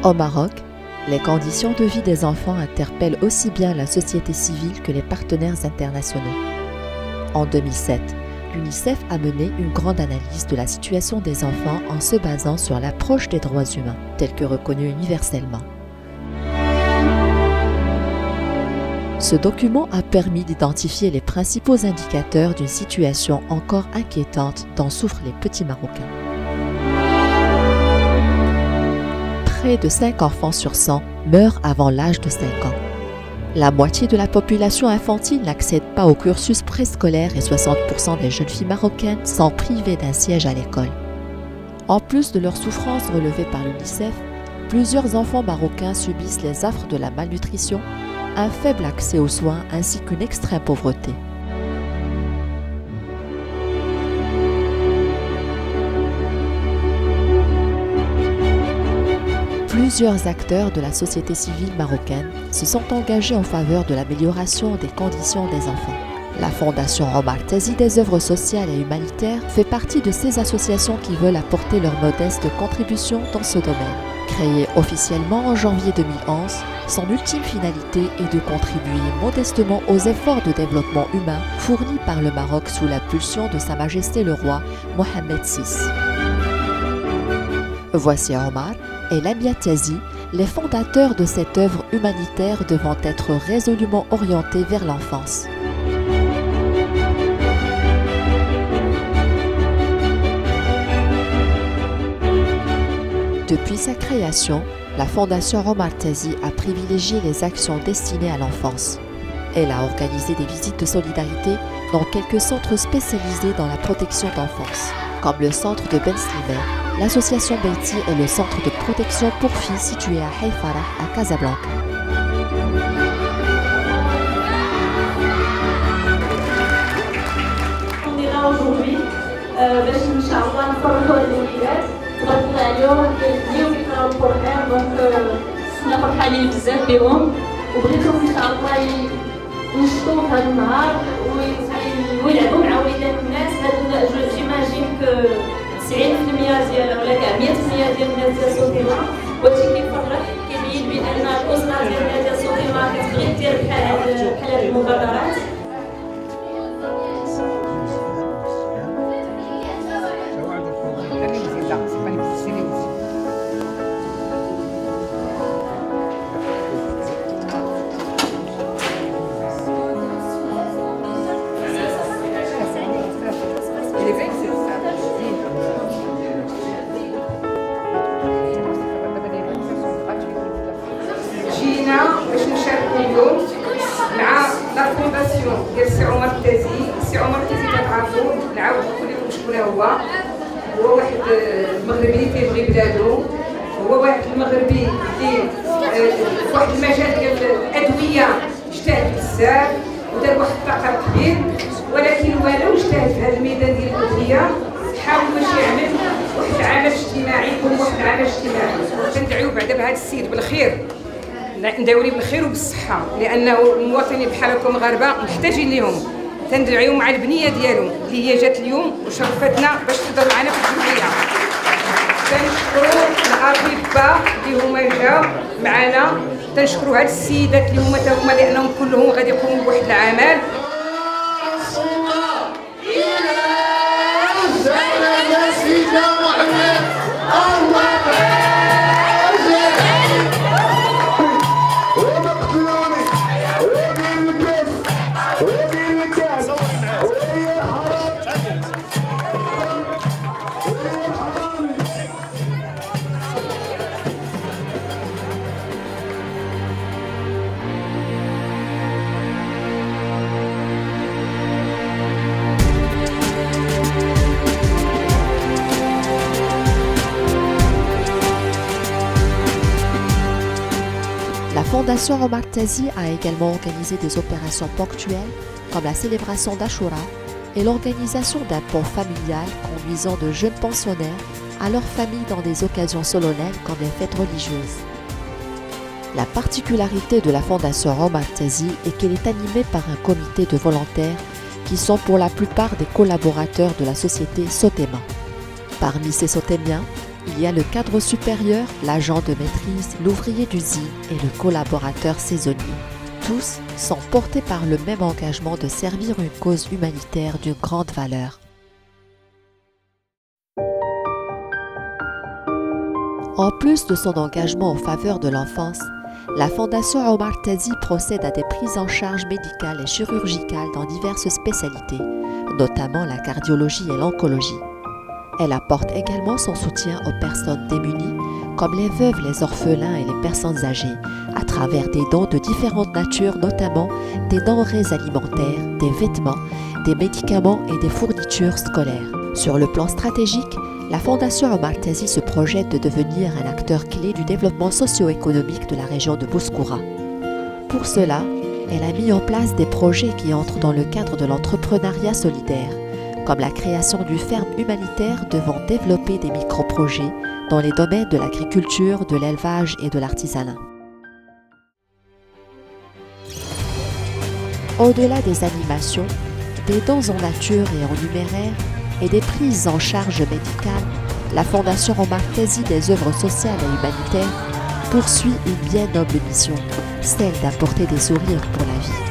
Au Maroc, les conditions de vie des enfants interpellent aussi bien la société civile que les partenaires internationaux. En 2007, l'UNICEF a mené une grande analyse de la situation des enfants en se basant sur l'approche des droits humains, telle que reconnue universellement. Ce document a permis d'identifier les principaux indicateurs d'une situation encore inquiétante dont souffrent les petits Marocains. Près de 5 enfants sur 100 meurent avant l'âge de 5 ans. La moitié de la population infantile n'accède pas au cursus préscolaire et 60% des jeunes filles marocaines sont privées d'un siège à l'école. En plus de leurs souffrances relevées par l'UNICEF, plusieurs enfants marocains subissent les affres de la malnutrition, un faible accès aux soins ainsi qu'une extrême pauvreté. Plusieurs acteurs de la société civile marocaine se sont engagés en faveur de l'amélioration des conditions des enfants. La Fondation Omar Tazi des œuvres sociales et humanitaires fait partie de ces associations qui veulent apporter leur modeste contribution dans ce domaine. Créée officiellement en janvier 2011, son ultime finalité est de contribuer modestement aux efforts de développement humain fournis par le Maroc sous l'impulsion de Sa Majesté le Roi Mohammed VI. Voici Omar et Lamia Tazi, les fondateurs de cette œuvre humanitaire devant être résolument orientés vers l'enfance. Depuis sa création, la Fondation Omar Tazi a privilégié les actions destinées à l'enfance. Elle a organisé des visites de solidarité dans quelques centres spécialisés dans la protection d'enfance, comme le centre de Ben Slimane, l'association Beiti et le centre de protection pour filles situé à Haïfara, à Casablanca. On est là aujourd'hui باش ان شاء الله نفرحوا الوليدات تبارك عليهم اليوم يقراو القران دونك حنا فرحانين بزاف بهم وبغيتهم ان شاء الله ينشطوا في هذا النهار ويلعبوا مع وليدات الناس. هادو جيماجين ك 90% ديالها ولا كاع 100% ديال الناس ديال سوتيما، وهادشي كيفرح كيبين بان الاسره ديال سوتيما كتبغي دير بحال هاد المبادرات. جينا باش نشاركوا اليوم مع لا فونداسيون ديال سي عمر التازي. سي عمر التازي كتعرفوا، نعاود نقول لكم شكون هو واحد المغربي كيبغي بلادو، هو واحد المغربي اللي في واحد المجال ديال الادويه اجتهد بزاف ودار واحد الثقل كبير، ولكن ولو اجتهد في هذا الميدان ديال الادويه حاول باش يعمل واحد العمل اجتماعي، يكون واحد العمل اجتماعي. كندعيو بعدا بهذا السيد بالخير، نداوي بالخير وبالصحه، لانه المواطنين بحالكم مغاربه محتاجين لهم. تندعيو مع البنيه ديالو اللي هي جات اليوم وشرفتنا باش تحضر معنا في الجمعيه. تنشكروا الاطباء اللي هما جاو معنا، تنشكروا هاد السيدات اللي هما تا هما لانهم كلهم غادي يقوموا بواحد العمل. La Fondation Omar Tazi a également organisé des opérations ponctuelles comme la célébration d'Ashura et l'organisation d'un pont familial conduisant de jeunes pensionnaires à leurs familles dans des occasions solennelles comme les fêtes religieuses. La particularité de la Fondation Omar Tazi est qu'elle est animée par un comité de volontaires qui sont pour la plupart des collaborateurs de la société Sotema. Parmi ces Sotémiens, il y a le cadre supérieur, l'agent de maîtrise, l'ouvrier d'usine et le collaborateur saisonnier. Tous sont portés par le même engagement de servir une cause humanitaire d'une grande valeur. En plus de son engagement en faveur de l'enfance, la Fondation Omar Tazi procède à des prises en charge médicales et chirurgicales dans diverses spécialités, notamment la cardiologie et l'oncologie. Elle apporte également son soutien aux personnes démunies, comme les veuves, les orphelins et les personnes âgées, à travers des dons de différentes natures, notamment des denrées alimentaires, des vêtements, des médicaments et des fournitures scolaires. Sur le plan stratégique, la Fondation Omar Tazi se projette de devenir un acteur clé du développement socio-économique de la région de Bouskoura. Pour cela, elle a mis en place des projets qui entrent dans le cadre de l'entrepreneuriat solidaire, comme la création d'une ferme humanitaire devant développer des micro-projets dans les domaines de l'agriculture, de l'élevage et de l'artisanat. Au-delà des animations, des dons en nature et en numéraire et des prises en charge médicales, la Fondation Omar Tazi des œuvres sociales et humanitaires poursuit une bien noble mission, celle d'apporter des sourires pour la vie.